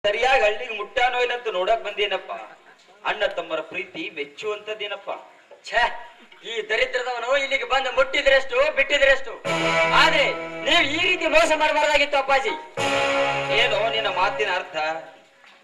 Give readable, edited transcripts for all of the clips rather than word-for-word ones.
ಸರಿಯಾಗಿ ಹಳ್ಳಿಗೆ ಮುಟ್ಟಾನೋ ಇಲ್ಲಂತ ನೋಡಕ್ ಬಂದೇನಪ್ಪ. ಅಣ್ಣ ತಮ್ಮರ ಪ್ರೀತಿ ಮೆಚ್ಚುವಂತದ್ದೇನಪ್ಪ. ಛೇ, ಈ ದರಿದ್ರದವನು ಇಲ್ಲಿಗೆ ಬಂದು ಮುಟ್ಟಿದ್ರೆಷ್ಟು ಬಿಟ್ಟಿದ್ರೆಷ್ಟು. ಆದ್ರೆ ನೀವು ಈ ರೀತಿ ಮೋಸ ಮಾಡಬಾರ್ದಾಗಿತ್ತು ಅಪ್ಪಾಜಿ. ಏನೋ ನಿನ್ನ ಮಾತಿನ ಅರ್ಥ?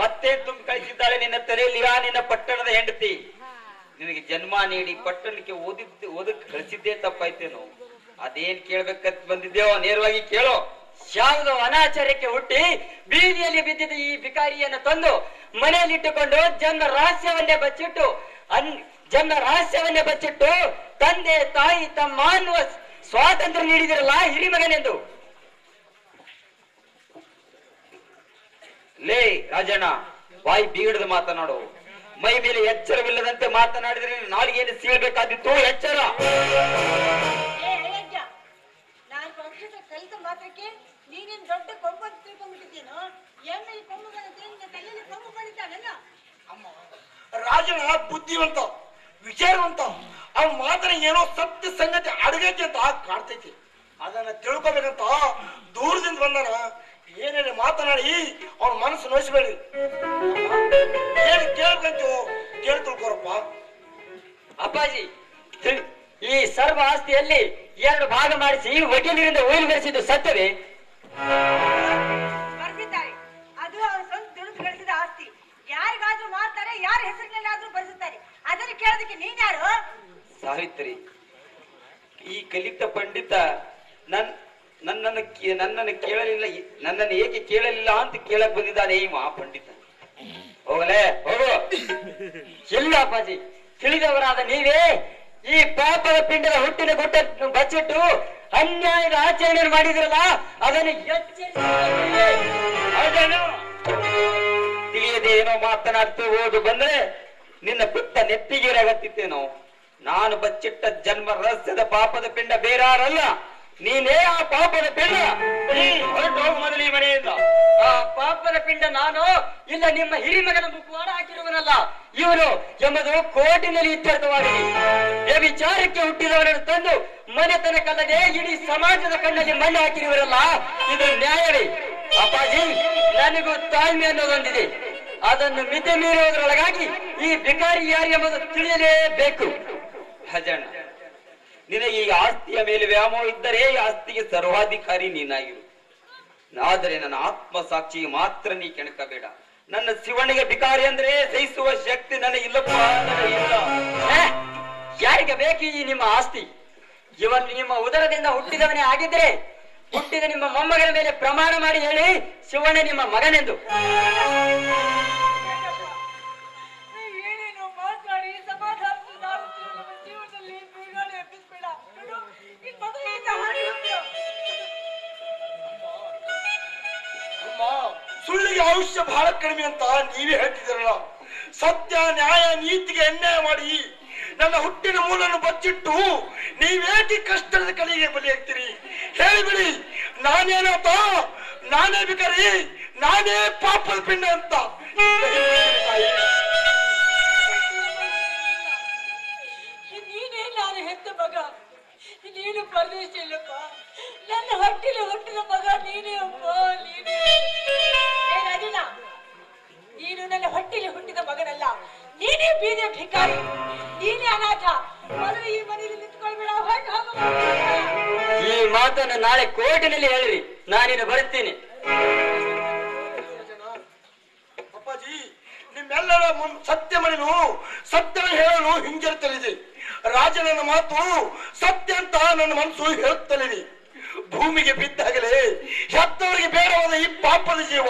ಮತ್ತೆ ತುಂಬ ಕಳಿಸಿದ್ದಾಳೆ ನಿನ್ನ ತಲೆಯಲ್ಲಿ ನಿನ್ನ ಪಟ್ಟಣದ ಹೆಂಡತಿ. ನಿನಗೆ ಜನ್ಮ ನೀಡಿ ಪಟ್ಟಣಕ್ಕೆ ಓದಕ್ಕೆ ಕಳಿಸಿದ್ದೇ ತಪ್ಪಾಯ್ತೇನೋ. ಅದೇನ್ ಕೇಳ್ಬೇಕಂತ ಬಂದಿದ್ದೇವೋ ನೇರವಾಗಿ ಕೇಳೋ. ಯಾವುದೋ ಅನಾಚಾರ್ಯಕ್ಕೆ ಹುಟ್ಟಿ ಬೀದಿಯಲ್ಲಿ ಬಿದ್ದಿದ್ದ ಈ ಭಿಕಾರಿಯನ್ನು ತಂದು ಮನೆಯಲ್ಲಿಟ್ಟುಕೊಂಡು ಜನ್ಮ ರಹಸ್ಯವನ್ನೇ ಬಚ್ಚಿಟ್ಟು ತಂದೆ ತಾಯಿ ತಮ್ಮ ಅನ್ನುವ ಸ್ವಾತಂತ್ರ್ಯ ನೀಡಿದಿರಲ್ಲ ಹಿರಿಮಗನೆಂದು. ಲೇ ರಾಜಣ್ಣ, ಬಾಯಿ ಬೀಗಡದ ಮಾತನಾಡು. ಮೈ ಮೇಲೆ ಎಚ್ಚರವಿಲ್ಲದಂತೆ ಮಾತನಾಡಿದ್ರೆ ನಾಲಿಗೆಯನ್ನು ಸೀಳ್ಬೇಕಾದಿತ್ತು. ಎಚ್ಚರ. ಕಲಿತ ಮಾತ್ರಕ್ಕೆ ನೀನೇನ್ ದೊಡ್ಡ ಕೊಂಬು ಅಂತ ತಿಳ್ಕೊಂಡ್ಬಿಟ್ಟಿದ್ದೇನೋ. ಎಮ್ಮೆ ಈ ಕೊಂಬು ತಲೆಯಲ್ಲಿ ಕೊಂಬು ಬಂದಿದ್ದಾನಲ್ಲ. ರಾಜನ ಬುದ್ಧಿವಂತ, ವಿಚಾರವಂತ. ಅವ್ನ ಮಾತನ ಏನೋ ಸತ್ಯ ಸಂಗತಿ ಅಡಗೈತಿ ಅಂತ ಕಾಡ್ತೈತಿ. ಅದನ್ನ ತಿಳ್ಕೊಬೇಕಂತ ದೂರದಿಂದ ಬಂದಾನ. ಏನೇನು ಮಾತನಾಡಿ ಅವನ ಮನಸ್ಸು ನೋಯಿಸ್ಬೇಡಿ. ಏನ್ ಕೇಳ್ಕಂತೀವೋ ಕೇಳಿ ತಿಳ್ಕೊರಪ್ಪ. ಅಪ್ಪಾಜಿ, ಈ ಸರ್ವ ಆಸ್ತಿಯಲ್ಲಿ 2 ಭಾಗ ಮಾಡಿಸಿ ವಕೀಲರಿಂದ ಉಯಿಲು ಬೆರೆಸಿದ್ದು ಸತ್ಯವೇ? ಬರ್ಸಿದ್ದಾರೆ. ಅದು ಅವ್ರ ಸ್ವಂತ ದುಡಿದು ಗಳಿಸಿದ ಆಸ್ತಿ. ಯಾರಿಗಾದ್ರೂ ಮಾಡ್ತಾರೆ, ಯಾರ ಹೆಸರಿನಲ್ಲಾದ್ರೂ ಬರ್ಸುತ್ತಾರೆ. ಅದನ್ನು ಕೇಳೋದಕ್ಕೆ ನೀನ್ಯಾರು? ಸಾವಿತ್ರಿ, ಈ ಕಲಿತ ಪಂಡಿತ ನನ್ನನ್ನು ಕೇಳಲಿಲ್ಲ, ನನ್ನನ್ನು ಏಕೆ ಕೇಳಲಿಲ್ಲ ಅಂತ ಕೇಳಕ್ ಬಂದಿದ್ದಾನೆ ಈ ಮಹಾ ಪಂಡಿತ. ಹೋಗಲೇ ಹೋಗು. ಇಲ್ಲ ಅಪ್ಪಾಜಿ, ತಿಳಿದವರಾದ ನೀವೇ ಈ ಪಾಪದ ಪಿಂಡದ ಹುಟ್ಟಿನ ಗುಟ್ಟನ್ನು ಬಚ್ಚಿಟ್ಟು ಅನ್ಯಾಯದ ಆಚರಣೆ ಮಾಡಿದ್ರಲ್ಲ, ಅದನ್ನು ತಿಳಿಯದೆ ಏನೋ ಮಾತನಾಡ್ತು ಓದು ಬಂದ್ರೆ ನಿನ್ನ ಪುಟ್ಟ ನೆತ್ತಿಗೇರಾಗತ್ತಿತ್ತೇನೋ. ನಾನು ಬಚ್ಚಿಟ್ಟ ಜನ್ಮ ರಹಸ್ಯದ ಪಾಪದ ಪಿಂಡ ಬೇರಾರಲ್ಲ, ನೀನೇ ಆ ಪಾಪದ ಪಿಂಡ. ಹೊರಟೋಗು ಮೊದಲು ಈ ಮನೆಯಿಂದ. ಆ ಪಾಪದ ಪಿಂಡ ನಾನು ಇಲ್ಲ ನಿಮ್ಮ ಹಿರಿಮಗನ ಮುಖವಾಡ ಹಾಕಿರುವನಲ್ಲ. ಇವನು ಎಂಬುದು ಕೋರ್ಟಿನಲ್ಲಿ ಇತ್ಯರ್ಥವಾಗಿದೆ. ವ್ಯಭಿಚಾರಕ್ಕೆ ಹುಟ್ಟಿದವರನ್ನು ತಂದು ಮನೆತನಕ್ಕಲ್ಲದೆ ಇಡೀ ಸಮಾಜದ ಕಣ್ಣಲ್ಲಿ ಮಣ್ಣು ಹಾಕಿರುವರಲ್ಲ, ಇದು ನ್ಯಾಯವೇ? ಅಪ್ಪಾಜಿ, ನನಗೂ ತಾಳ್ಮೆ ಅನ್ನೋದೊಂದಿದೆ. ಅದನ್ನು ಮಿತಿ ಮೀರುವುದರೊಳಗಾಗಿ ಈ ಭಿಕಾರಿ ಯಾರು ಎಂಬುದು ತಿಳಿಯಲೇಬೇಕು. ಹಜಣ್ಣ, ನಿನಗೆ ಈ ಆಸ್ತಿಯ ಮೇಲೆ ವ್ಯಾಮೋಹ ಇದ್ದರೆ ಈ ಆಸ್ತಿಗೆ ಸರ್ವಾಧಿಕಾರಿ ನೀನಾಗಿರು. ಆದರೆ ನನ್ನ ಆತ್ಮಸಾಕ್ಷಿಗೆ ಮಾತ್ರ ನೀ ಕೆಣಕಬೇಡ. ನನ್ನ ಶಿವನಿಗೆ ಭಿಕಾರಿ ಅಂದ್ರೆ ಸಹಿಸುವ ಶಕ್ತಿ ನನಗಿಲ್ಲಪ್ಪ, ನನಗಿಲ್ಲ. ಯಾರಿಗೆ ಬೇಕು ಈ ನಿಮ್ಮ ಆಸ್ತಿ? ಇವನು ನಿಮ್ಮ ಉದರದಿಂದ ಹುಟ್ಟಿದವನೇ ಆಗಿದ್ರೆ ಹುಟ್ಟಿದ ನಿಮ್ಮ ಮೊಮ್ಮಗನ ಮೇಲೆ ಪ್ರಮಾಣ ಮಾಡಿ ಹೇಳಿ ಶಿವಣ್ಣ ನಿಮ್ಮ ಮಗನೆಂದು. ಏನೇನೋ ಮಾತಾಡಿ ಸಮಾಧಾನ ಜೀವನದಲ್ಲಿ ಬಿಡುಗಡೆ ಎಬ್ಬಿಸ್ಬೇಡ. ಸುಳ್ಳಿಗೆ ಆಯುಷ್ಯ ಬಹಳ ಕಡಿಮೆ ಅಂತ ನೀವೇ ಹೇಳ್ತಿದ್ದೀರಲ್ಲ. ಸತ್ಯ ನ್ಯಾಯ ನೀತಿಗೆ ಅನ್ಯಾಯ ಮಾಡಿ ನನ್ನ ಹುಟ್ಟಿನ ಮೂಲನ್ನು ಬಚ್ಚಿಟ್ಟು ನೀವೇಕೆ ಕಷ್ಟದ ಕಡೆಗೆ ಬಲಿಯಾಗ್ತೀರಿ? ಹೇಳಿಬಿಡಿ, ನಾನೇನಾತ? ನಾನೇ ಬೇಕಾರಿ? ನಾನೇ ಪಾಪದ ಪಿಂಡ ಅಂತ? ನೀನೇ ನಾನು ಹೆತ್ತ ಮಗ. ನೀನು ಪರದೇಶ ಇಲ್ಲಪ್ಪ. ನನ್ನ ಹೊಟ್ಟಿಲಿ ಹುಟ್ಟಿದ ಮಗ ನೀನೇ ಅಪ್ಪ, ನೀನೇ. ರಾಜಣ್ಣ, ನೀನು ನನ್ನ ಹೊಟ್ಟಿಲಿ ಹುಟ್ಟಿದ ಮಗನಲ್ಲ. ನೀನೇ ಬೀದಿಯ ಭಿಕಾರಿ, ನೀನೇ ಅನಾಥ. ಮೊದಲು ಈ ಮನೆಯಲ್ಲಿ ನಿಂತ್ಕೊಳ್ಬೇಡ, ಹೊರಟು ಹೋಗು. ಈ ಮಾತನ್ನು ನಾಳೆ ಕೋರ್ಟಿನಲ್ಲಿ ಹೇಳಿರಿ, ನಾನಿನ್ನು ಬರುತ್ತೀನಿ. ಅಪ್ಪಾಜಿ, ನಿಮ್ಮೆಲ್ಲರ ಸತ್ಯ ಮನೆನು ಸತ್ಯ ಹೇಳಲು ಹಿಂಜರಿತಲಿದೆ. ರಾಜನ ಮಾತು ಸತ್ಯ ಅಂತ ನನ್ನ ಮನಸ್ಸು ಹೇಳುತ್ತಲಿದೆ. ಭೂಮಿಗೆ ಬಿದ್ದಾಗಲೇ ಹೆತ್ತವರಿಗೆ ಬೇಡವಾದ ಈ ಪಾಪದ ಜೀವ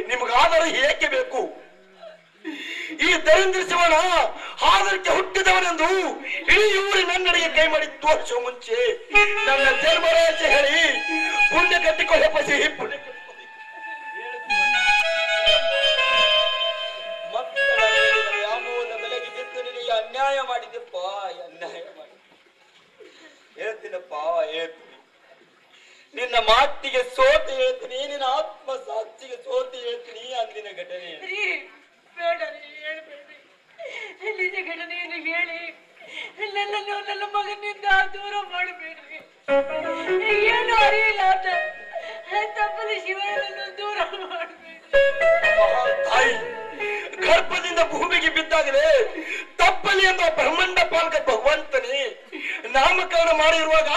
ನಿಮಗಾದರೂ ಏಕೆ ಬೇಕು? ಈ ದರಿದ್ರ ಶಿವನ ಆದರಕ್ಕೆ ಹುಟ್ಟಿದವನೆಂದು ಇಡೀ ಊರಿ ನನ್ನಡೆಗೆ ಕೈ ಮಾಡಿ ತೋರಿಸುವ ಮುಂಚೆ ನನ್ನ ಜನ್ಮರಾಜ ಹೇಳಿ ಪುಣ್ಯ ಕಟ್ಟಿಕೊಳ್ಳೆ ಪಸಿ ಪುಣ್ಯ ಮಕ್ಕಳ ವ್ಯಾಮೋಹದ ಬೆಲೆಗೆ ಬಿದ್ದು ನಿನಗೆ ಅನ್ಯಾಯ ಮಾಡಿದ್ದಪ್ಪ, ಅನ್ಯಾಯ ಮಾಡಿ ಹೇಳ್ತೀನಪ್ಪ, ಹೇಳ್ತೀನಿ. ನಿನ್ನ ಮಾತಿಗೆ ಸೋತು ಹೇಳ್ತೀನಿ, ನಿನ್ನ ಆತ್ಮ ಸಾಕ್ಷಿಗೆ ಸೋತು ಹೇಳ್ತೀನಿ. ಅಂದಿನ ಘಟನೆ ಬೇಡ, ಹೇಳ್ಬೇಡಿ. ನಿಜ ಘಟನೆಯನ್ನು ಹೇಳಿ ನನ್ನನ್ನು ನನ್ನ ಮಗನಿಂದ ದೂರ ಮಾಡಬೇಡ್ರಿ. ಏನು ಅರಿಯಿಲ್ಲ ಅಂತ ತಪ್ಪದೆ ಶಿವನನ್ನು ದೂರ ಮಾಡಬೇಡ್ರಿ. ತಾಯಿ ಗರ್ಭದಿಂದ ಭೂಮಿಗೆ ಬಿದ್ದಾಗಲೇ ತಪ್ಪಲಿ ಎಂಬ ಬ್ರಹ್ಮಾಂಡ ಪಾಲಕ ಭಗವಂತನೇ ನಾಮಕರಣ ಮಾಡಿರುವಾಗ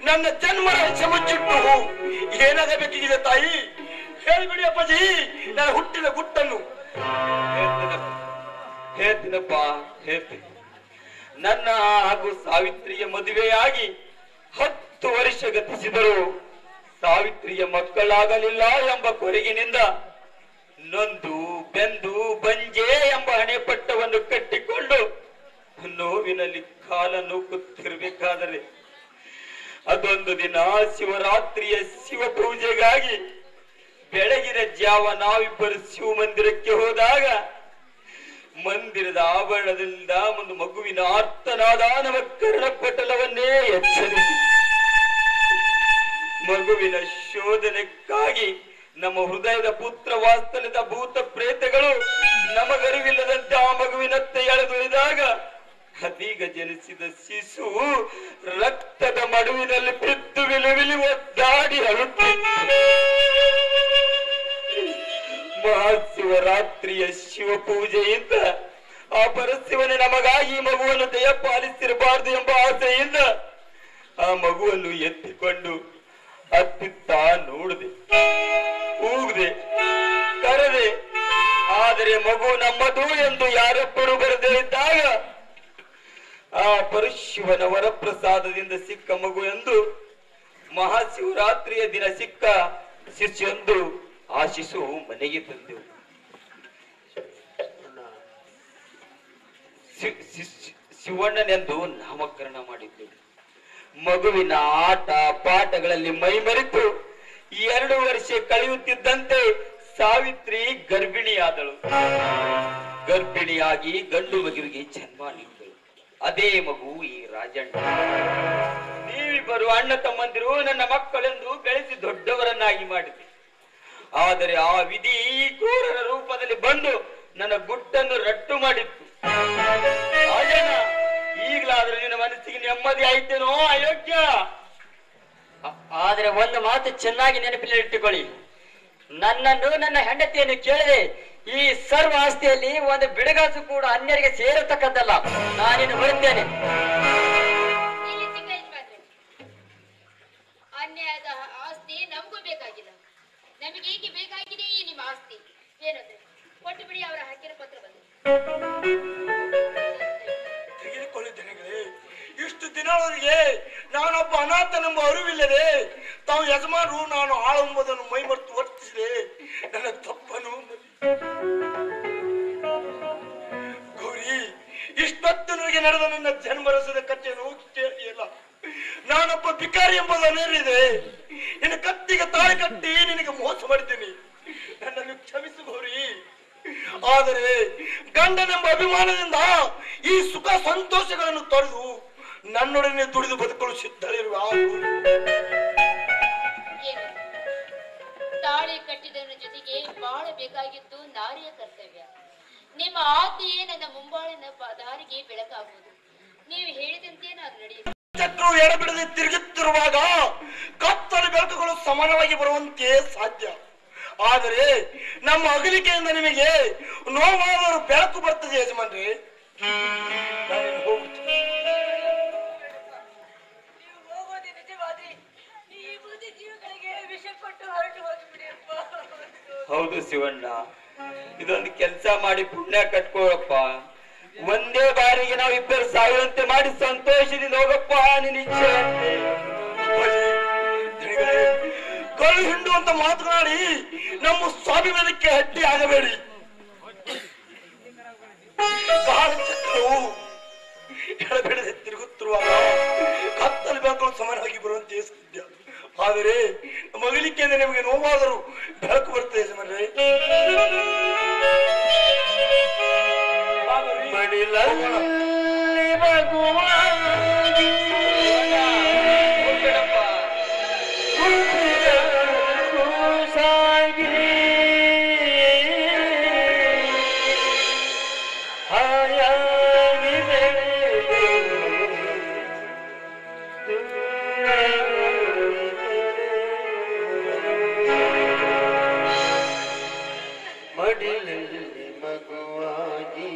ನನ್ನ ಜನ್ಮ ರಹಸ್ಯ ಮುಚ್ಚಿಟ್ಟು ಏನಾಗಬೇಕಿದೆ ತಾಯಿ? ಹೇಳಿಬಿಡಿ ಅಪ್ಪಾಜಿ ನನ್ನ ಹುಟ್ಟಿನ ಗುಟ್ಟನ್ನು. ಹೇಳ್ತೀನಪ್ಪ, ಹೇಳ್ತೀನಿ. ನನ್ನ ಹಾಗೂ ಸಾವಿತ್ರಿಯ ಮದುವೆಯಾಗಿ 10 ವರ್ಷ ಗತಿಸಿದರು ಸಾವಿತ್ರಿಯ ಮಕ್ಕಳಾಗಲಿಲ್ಲ ಎಂಬ ಕೊರಗಿನಿಂದ ನೊಂದು ಬೆಂದು ಬಂಜೆ ಎಂಬ ಹಣೆಪಟ್ಟವನ್ನು ಕಟ್ಟಿಕೊಂಡು ನೋವಿನಲ್ಲಿ ಕಾಲ ನೂಕುತ್ತಿರಬೇಕಾದರೆ ಅದೊಂದು ದಿನ ಶಿವರಾತ್ರಿಯ ಶಿವ ಪೂಜೆಗಾಗಿ ಬೆಳಗಿನ ಜಾವ ನಾವಿಬ್ಬರು ಶಿವ ಮಂದಿರಕ್ಕೆ ಹೋದಾಗ ಮಂದಿರದ ಆವರಣದಿಂದ ಒಂದು ಮಗುವಿನ ಆರ್ತನಾದ ನಮಕರಣ ಪಟಲವನ್ನೇ ಎಚ್ಚರಿಸಿ ಮಗುವಿನ ಶೋಧನೆಕ್ಕಾಗಿ ನಮ್ಮ ಹೃದಯದ ಪುತ್ರ ವಾಸ್ತನದ ಭೂತ ಪ್ರೇತಗಳು ನಮಗರಿವಿಲ್ಲದಂತೆ ಆ ಮಗುವಿನತ್ತ ಎಳೆದೊಯ್ದಾಗ ಅದೀಗ ಜನಿಸಿದ ಶಿಶು ರಕ್ತದ ಮಡುವಿನಲ್ಲಿ ಬಿದ್ದು ವಿಲುವಿಲಿ ಒದ್ದಾಡಿ ಅಳುತ್ತಿತ್ತು. ಮಹಾಶಿವರಾತ್ರಿಯ ಶಿವ ಪೂಜೆಯಿಂದ ಆ ಪರಶಿವನೇ ನಮಗಾಗಿ ಈ ಮಗುವನ್ನು ದಯಪಾಲಿಸಿರಬಾರದು ಎಂಬ ಆಸೆಯಿಂದ ಆ ಮಗುವನ್ನು ಎತ್ತಿಕೊಂಡು ಅತ್ತಿತ್ತ ನೋಡಿದೆ, ಕೂಗಿದೆ, ಕರೆದೆ. ಆದರೆ ಮಗು ನಮ್ಮದು ಎಂದು ಯಾರೊಬ್ಬರು ಬರದೇ ಇದ್ದಾಗ ಆ ಪರಶಿವನ ವರಪ್ರಸಾದದಿಂದ ಸಿಕ್ಕ ಮಗು ಎಂದು ಮಹಾಶಿವರಾತ್ರಿಯ ದಿನ ಸಿಕ್ಕ ಶಿಶುವೊಂದು ಆ ಶಿಶು ಮನೆಗೆ ತಂದೆವು. ಶಿವಣ್ಣನೆಂದು ನಾಮಕರಣ ಮಾಡಿದ್ದೆವು. ಮಗುವಿನ ಆಟ ಪಾಠಗಳಲ್ಲಿ ಮೈಮರೆತು 2 ವರ್ಷ ಕಳೆಯುತ್ತಿದ್ದಂತೆ ಸಾವಿತ್ರಿ ಗರ್ಭಿಣಿಯಾದಳು. ಗರ್ಭಿಣಿಯಾಗಿ ಗಂಡು ಮಗುವಿಗೆ ಜನ್ಮ ನೀಡಿದಳು. ಅದೇ ಮಗು ಈ ರಾಜಣ್ಣ. ನೀವಿಬ್ಬರು ಅಣ್ಣ ತಮ್ಮಂದಿರು ನನ್ನ ಮಕ್ಕಳೆಂದು ಬೆಳೆಸಿ ದೊಡ್ಡವರನ್ನಾಗಿ ಮಾಡಿದೆ. ಆದರೆ ಆ ವಿಧಿ ಕ್ರೂರರ ರೂಪದಲ್ಲಿ ಬಂದು ನನ್ನ ಗುಟ್ಟನ್ನು ರಟ್ಟು ಮಾಡಿತ್ತು. ರಾಜಣ್ಣ, ಈಗಲಾದ್ರೂ ನಿನ್ನ ಮನಸ್ಸಿಗೆ ನೆಮ್ಮದಿ ಆಯ್ತೇನೋ ಅಯೋಗ್ಯ? ಆದ್ರೆ ಒಂದು ಮಾತು ಚೆನ್ನಾಗಿ ನೆನಪಿನಲ್ಲಿ ಇಟ್ಟುಕೊಳ್ಳಿ, ನನ್ನನ್ನು ನನ್ನ ಹೆಂಡತಿಯನ್ನು ಕೇಳಿದೆ ಈ ಸರ್ವ ಆಸ್ತಿಯಲ್ಲಿ ಒಂದು ಬಿಡುಗಾಸು ಕೂಡ ಅನ್ಯರಿಗೆ ಸೇರತಕ್ಕದ್ದಲ್ಲ. ನಾನಿನ್ನು ಬರುತ್ತೇನೆ. ಅನ್ಯಾಯದ ಆಸ್ತಿ ನಮಗೂ ಬೇಕಾಗಿಲ್ಲ. ನಮಗೆ ಏಕೆ ಬೇಕಾಗಿದೆ ಈ ನಿಮ್ಮ ಆಸ್ತಿ? ಏನಂದ್ರೆ ಕೊಟ್ಟು ಬಿಡಿ, ಅವರ ಹಕ್ಕಿನ ಪತ್ರ ಬಂದು ತೆಗೆದುಕೊಳ್ಳಿದ್ದೇನೆ. ಇಷ್ಟು ದಿನವರೆಗೆ ನಾನೊಬ್ಬ ಅನಾಥನೆಂಬ ಅರಿವಿಲ್ಲದೆ ತಾವು ಯಜಮಾನರು ನಾನು ಆಳೆಂಬುದನ್ನು ಮೈಮರೆತು ವರ್ತಿಸಿದೆ. ನನ್ನ ತಪ್ಪನು ಗೌರಿ, ಇಷ್ಟೊತ್ತು ನನಗೆ ನಡೆದ ನನ್ನ ಜನ್ಮರಸದ ಕಥೆಯನ್ನು ಕೇಳಿಯಲ್ಲ. ನಾನೊಬ್ಬ ಭಿಕಾರಿ ಎಂಬುದನ್ನು ಅರಿದೆ. ನಿನ್ನ ಕತ್ತಿಗೆ ತಾಳಿ ಕಟ್ಟಿ ನಿನಗೆ ಮೋಸ ಮಾಡಿದ್ದೇನೆ. ನನ್ನನ್ನು ಕ್ಷಮಿಸು ಗೌರಿ. ಆದರೆ ಗಂಡನೆಂಬ ಅಭಿಮಾನದಿಂದ ಈ ಸುಖ ಸಂತೋಷಗಳನ್ನು ತೊರೆದು ನನ್ನೊಡನೆ ದುಡಿದು ಬದುಕಲು ಸಿದ್ಧರಿರುವ ತಾಳಿ ಕಟ್ಟಿದವನ ಜೊತೆಗೆ ಬಾಳಬೇಕಾಗಿದ್ದು ನಾರಿಯ ಕರ್ತವ್ಯ. ನಿಮ್ಮ ಆಜ್ಞೆಯೇ ನನ್ನ ಮುಂಬಾಳಿನ ದಾರಿಗೆ ಬೆಳಕಾಗುವುದು. ನೀವು ಹೇಳಿದಂತೆ ನಾನು ನಡೆಯುತ್ತೇನೆ. ಶತ್ರು ಎಡಬಿಡದೆ ತಿರುಗುತ್ತಿರುವಾಗ ಕತ್ತಲು ಬೆಳಕುಗಳು ಸಮಾನವಾಗಿ ಬರುವಂತೆ ಸಾಧ್ಯ. ಆದರೆ ನಮ್ಮ ಅಗಲಿಕೆಯಿಂದ ನಿಮಗೆ ನೋವಾದರೂ ಬೆಳಕು ಬರ್ತದೆ ಯಜಮಾನ್ರಿ. ನೀವು ಹೋಗೋದು ನಿಜವಾದ್ರೆ ಈ ಬುದ್ಧಿ ಜೀವಗಳಿಗೆ ವಿಷ ಕೊಟ್ಟು ಹೊರಟು ಹೋಗಿಬಿಡಿಯಪ್ಪ. ಹೌದು ಶಿವಣ್ಣ, ಇದೊಂದು ಕೆಲಸ ಮಾಡಿ ಪುಣ್ಯ ಕಟ್ಕೋಳಪ್ಪ. ಒಂದೇ ಬಾರಿಗೆ ನಾವಿಬ್ಬರು ಸಾಯುವಂತೆ ಮಾಡಿ ಸಂತೋಷದಿಂದ ಹೋಗಪ್ಪ. ನಿನ್ನ ಇಚ್ಛೆ ಕಳು ಹಿಂಡು ಅಂತ ಮಾತನಾಡಿ ನಮ್ಮ ಸ್ವಾಭಿಮಾನಕ್ಕೆ ಅಡ್ಡಿ ಆಗಬೇಡಿ. ಕಾಲಚಕ್ರವು ಎಡಬಿಡದೆ ತಿರುಗುತ್ತಿರುವಾಗ ಕತ್ತಲು ಬೆಳಕಲು ಸಮಾನವಾಗಿ ಬರುವಂತೆ ಸಾಧ್ಯ. ಆದರೆ ಮಗಲಿಕೆಯಿಂದ ನಿಮಗೆ ನೋವಾದರೂ ಬೆಳಕು ಬರ್ತದೆ ಯಜಮಾನ್ರೆ. ಮಗುವಾಗಿ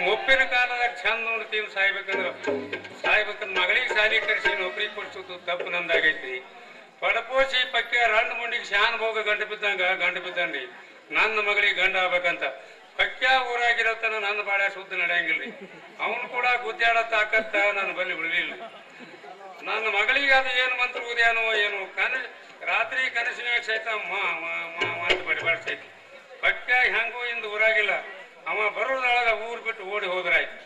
ಮುಪ್ಪಿನ ಕಾಲದಾಗ ಚಂದ ನೋಡ್ತೀವಿ ಸಾಯ್ಬೇಕಂದ್ರ ಮಗಳಿಗೆ ಶಾಲಿ ಕರೆಸಿ ನೌಕರಿ ಕೊಡ್ಸೋದು ತಪ್ಪು ನಂದಾಗೈತಿ. ಪಡಪೋಸಿ ಪಕ್ಕ ರಂಡ್ ಮುಂಡಿಗೆ ಶಾನ್ ಹೋಗ ಗಂಟು ಬಿದ್ದಂಡಿ ನನ್ನ ಮಗಳಿಗೆ ಗಂಡ ಆಗ್ಬೇಕಂತ ಪಕ್ಕ ಊರಾಗಿರತ್ತನ ನನ್ನ ಬಾಳೆ ಸುದ್ದ ನಡೆಯಂಗಿಲ್ರಿ. ಅವನು ಕೂಡ ಗುದ್ದಾಡ ತಾಕತ್ತ ನನ್ನ ಬಲ್ಲಿ ಉಳಿಲಿಲ್ಲ. ನನ್ನ ಮಗಳಿಗೆ ಅದು ಏನು ಮಂತ್ರ ಉದ್ಯಾನೋ ಏನು ರಾತ್ರಿ ಕನಸಿನ ಸಹಿತ ಮಂತ್ ಬಡಿಬಾಡ್ಸೈತಿ. ಪಕ್ಕ ಹೆಂಗೂ ಇಂದ ಊರಾಗಿಲ್ಲ. ಅವ ಬರೋದ್ರೊಳಗ ಊರ್ ಬಿಟ್ಟು ಓಡಿ ಹೋದ್ರಾಯ್ತು.